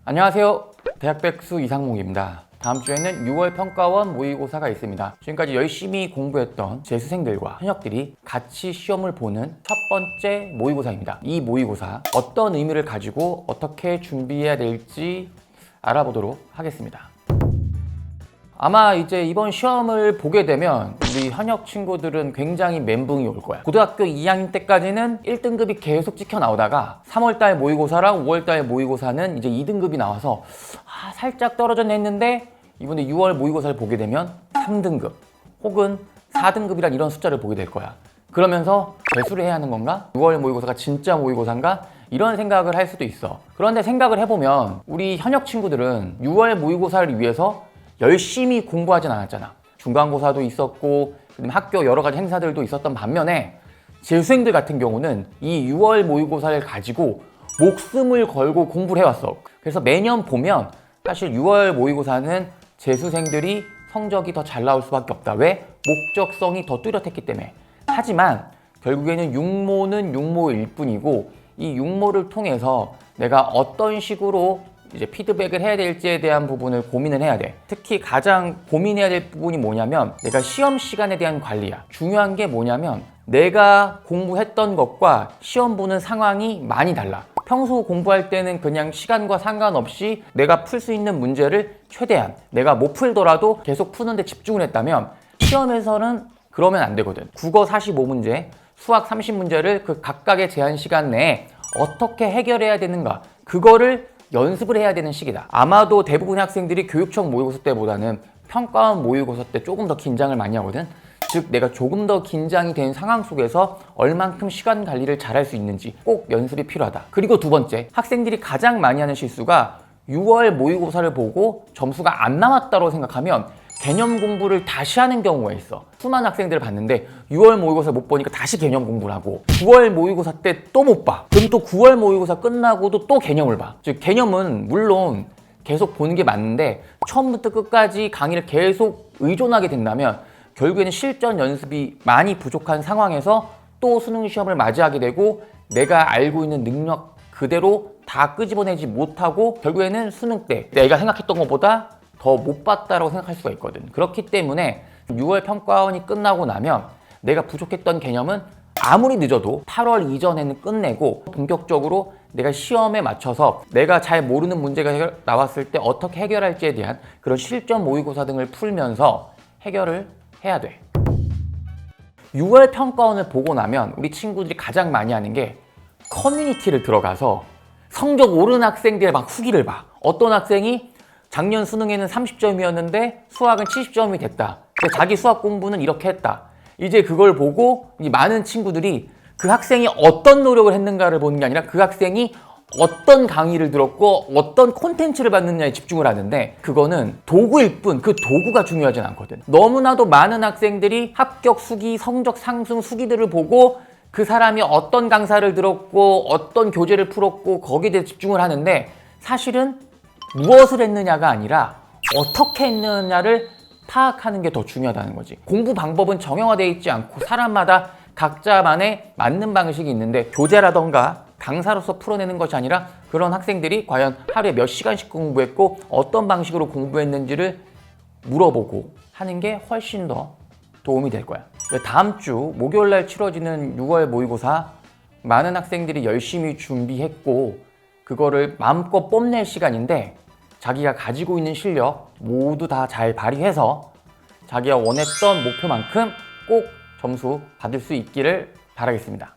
안녕하세요. 대학백수 이상목입니다. 다음 주에는 6월 평가원 모의고사가 있습니다. 지금까지 열심히 공부했던 재수생들과 현역들이 같이 시험을 보는 첫 번째 모의고사입니다. 이 모의고사 어떤 의미를 가지고 어떻게 준비해야 될지 알아보도록 하겠습니다. 아마 이제 이번 시험을 보게 되면 우리 현역 친구들은 굉장히 멘붕이 올 거야. 고등학교 2학년 때까지는 1등급이 계속 찍혀 나오다가 3월달 모의고사랑 5월달 모의고사는 이제 2등급이 나와서 살짝 떨어졌네 했는데 이번에 6월 모의고사를 보게 되면 3등급 혹은 4등급이란 이런 숫자를 보게 될 거야. 그러면서 재수를 해야 하는 건가? 6월 모의고사가 진짜 모의고사인가? 이런 생각을 할 수도 있어. 그런데 생각을 해보면 우리 현역 친구들은 6월 모의고사를 위해서 열심히 공부하진 않았잖아. 중간고사도 있었고 학교 여러 가지 행사들도 있었던 반면에 재수생들 같은 경우는 이 6월 모의고사를 가지고 목숨을 걸고 공부를 해왔어. 그래서 매년 보면 사실 6월 모의고사는 재수생들이 성적이 더 잘 나올 수밖에 없다. 왜? 목적성이 더 뚜렷했기 때문에. 하지만 결국에는 육모는 육모일 뿐이고 이 육모를 통해서 내가 어떤 식으로 이제 피드백을 해야 될지에 대한 부분을 고민을 해야 돼. 특히 가장 고민해야 될 부분이 뭐냐면 내가 시험 시간에 대한 관리야. 중요한 게 뭐냐면 내가 공부했던 것과 시험 보는 상황이 많이 달라. 평소 공부할 때는 그냥 시간과 상관없이 내가 풀 수 있는 문제를 최대한 내가 못 풀더라도 계속 푸는 데 집중을 했다면 시험에서는 그러면 안 되거든. 국어 45문제, 수학 30문제를 그 각각의 제한 시간 내에 어떻게 해결해야 되는가, 그거를 연습을 해야 되는 시기다. 아마도 대부분의 학생들이 교육청 모의고사 때보다는 평가원 모의고사 때 조금 더 긴장을 많이 하거든. 즉 내가 조금 더 긴장이 된 상황 속에서 얼만큼 시간 관리를 잘할 수 있는지 꼭 연습이 필요하다. 그리고 두 번째, 학생들이 가장 많이 하는 실수가 6월 모의고사를 보고 점수가 안 나왔다고 생각하면 개념 공부를 다시 하는 경우가 있어. 수많은 학생들을 봤는데 6월 모의고사 못 보니까 다시 개념 공부를 하고 9월 모의고사 때 또 못 봐. 그럼 또 9월 모의고사 끝나고도 또 개념을 봐. 즉 개념은 물론 계속 보는 게 맞는데 처음부터 끝까지 강의를 계속 의존하게 된다면 결국에는 실전 연습이 많이 부족한 상황에서 또 수능 시험을 맞이하게 되고 내가 알고 있는 능력 그대로 다 끄집어내지 못하고 결국에는 수능 때 내가 생각했던 것보다 더 못 봤다라고 생각할 수가 있거든. 그렇기 때문에 6월 평가원이 끝나고 나면 내가 부족했던 개념은 아무리 늦어도 8월 이전에는 끝내고 본격적으로 내가 시험에 맞춰서 내가 잘 모르는 문제가 나왔을 때 어떻게 해결할지에 대한 그런 실전 모의고사 등을 풀면서 해결을 해야 돼. 6월 평가원을 보고 나면 우리 친구들이 가장 많이 하는 게 커뮤니티를 들어가서 성적 오른 학생들의 막 후기를 봐. 어떤 학생이 작년 수능에는 30점이었는데 수학은 70점이 됐다. 자기 수학 공부는 이렇게 했다. 이제 그걸 보고 많은 친구들이 그 학생이 어떤 노력을 했는가를 보는 게 아니라 그 학생이 어떤 강의를 들었고 어떤 콘텐츠를 봤느냐에 집중을 하는데 그거는 도구일 뿐 그 도구가 중요하진 않거든. 너무나도 많은 학생들이 합격 수기, 성적 상승 수기들을 보고 그 사람이 어떤 강사를 들었고 어떤 교재를 풀었고 거기에 대해 집중을 하는데 사실은 무엇을 했느냐가 아니라 어떻게 했느냐를 파악하는 게 더 중요하다는 거지. 공부 방법은 정형화되어 있지 않고 사람마다 각자만의 맞는 방식이 있는데 교재라던가 강사로서 풀어내는 것이 아니라 그런 학생들이 과연 하루에 몇 시간씩 공부했고 어떤 방식으로 공부했는지를 물어보고 하는 게 훨씬 더 도움이 될 거야. 다음 주 목요일날 치러지는 6월 모의고사 많은 학생들이 열심히 준비했고 그거를 마음껏 뽐낼 시간인데 자기가 가지고 있는 실력 모두 다 잘 발휘해서 자기가 원했던 목표만큼 꼭 점수 받을 수 있기를 바라겠습니다.